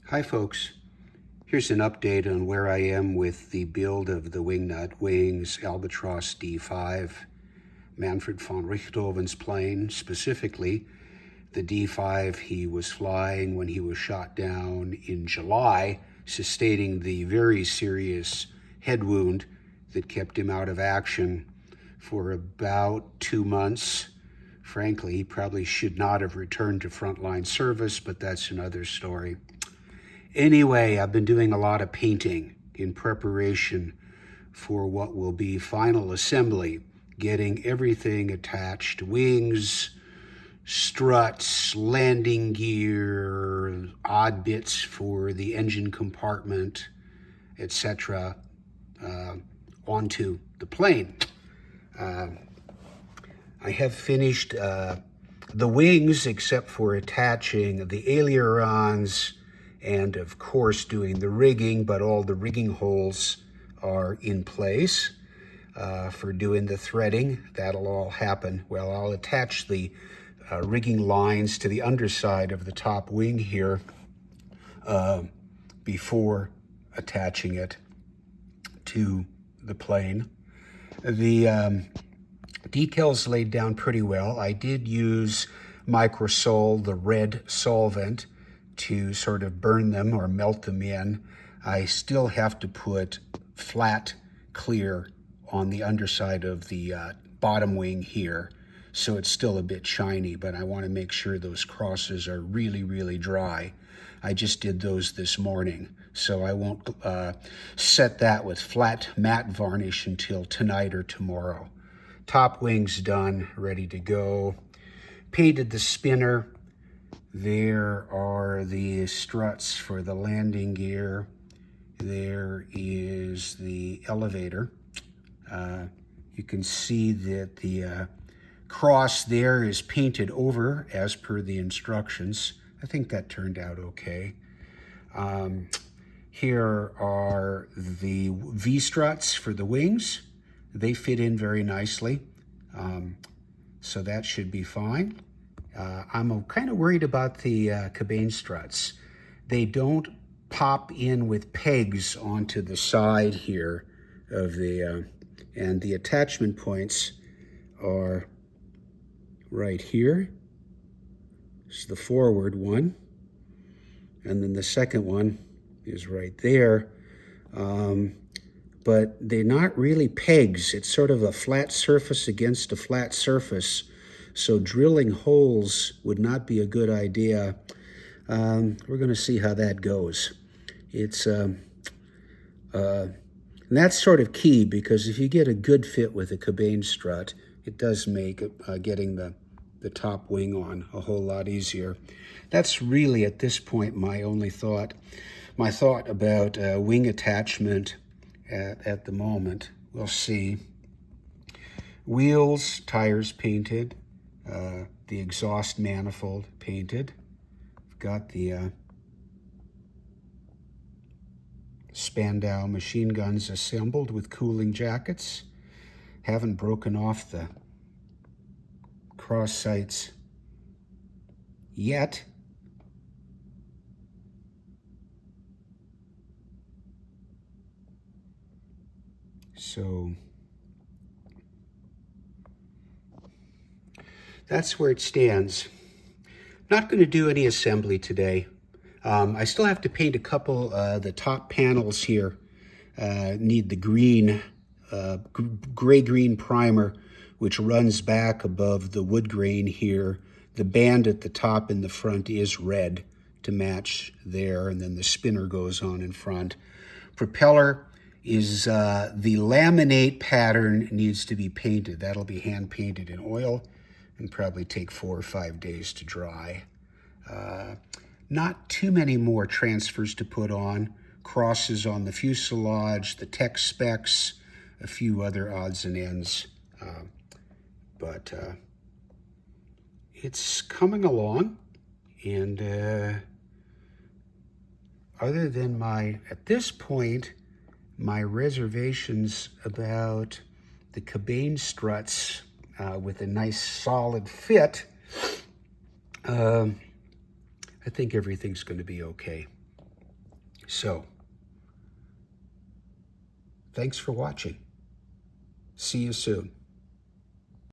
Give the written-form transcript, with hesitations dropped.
Hi folks, here's an update on where I am with the build of the Wingnut Wings Albatros D.V, Manfred von Richthofen's plane, specifically the D.V he was flying when he was shot down in July, sustaining the very serious head wound that kept him out of action for about 2 months. Frankly, he probably should not have returned to frontline service, but that's another story. Anyway, I've been doing a lot of painting in preparation for what will be final assembly, getting everything attached: wings, struts, landing gear, odd bits for the engine compartment, etc., onto the plane. I have finished the wings, except for attaching the ailerons and of course doing the rigging, but all the rigging holes are in place for doing the threading. That'll all happen. Well, I'll attach the rigging lines to the underside of the top wing here before attaching it to the plane. The decals laid down pretty well. I did use Microsol, the red solvent, to sort of burn them or melt them in. I still have to put flat clear on the underside of the bottom wing here, so it's still a bit shiny, but I want to make sure those crosses are really, really dry. I just did those this morning, so I won't set that with flat matte varnish until tonight or tomorrow. Top wing's done, ready to go. Painted the spinner. There are the struts for the landing gear. There is the elevator. You can see that the cross there is painted over as per the instructions. I think that turned out okay. Here are the V-struts for the wings. They fit in very nicely, so that should be fine. I'm kind of worried about the cabane struts. They don't pop in with pegs onto the side here of the, and the attachment points are right here. It's the forward one, and then the second one is right there. But they're not really pegs. It's sort of a flat surface against a flat surface. So drilling holes would not be a good idea. We're going to see how that goes. It's and that's sort of key, because if you get a good fit with a cabane strut, it does make getting the top wing on a whole lot easier. That's really at this point my only thought. My thought about wing attachment at the moment. We'll see. Wheels, tires painted. The exhaust manifold painted. I've got the Spandau machine guns assembled with cooling jackets. Haven't broken off the cross sights yet. So that's where it stands. Not going to do any assembly today. I still have to paint a couple, the top panels here need the green, gray-green primer, which runs back above the wood grain here. The band at the top in the front is red to match there, and then the spinner goes on in front. Propeller is the laminate pattern needs to be painted. That'll be hand painted in oil and probably take 4 or 5 days to dry. Not too many more transfers to put on. Crosses on the fuselage, the tech specs, a few other odds and ends. But it's coming along, and other than at this point, my reservations about the cabane struts with a nice solid fit, I think everything's going to be okay. So, thanks for watching. See you soon.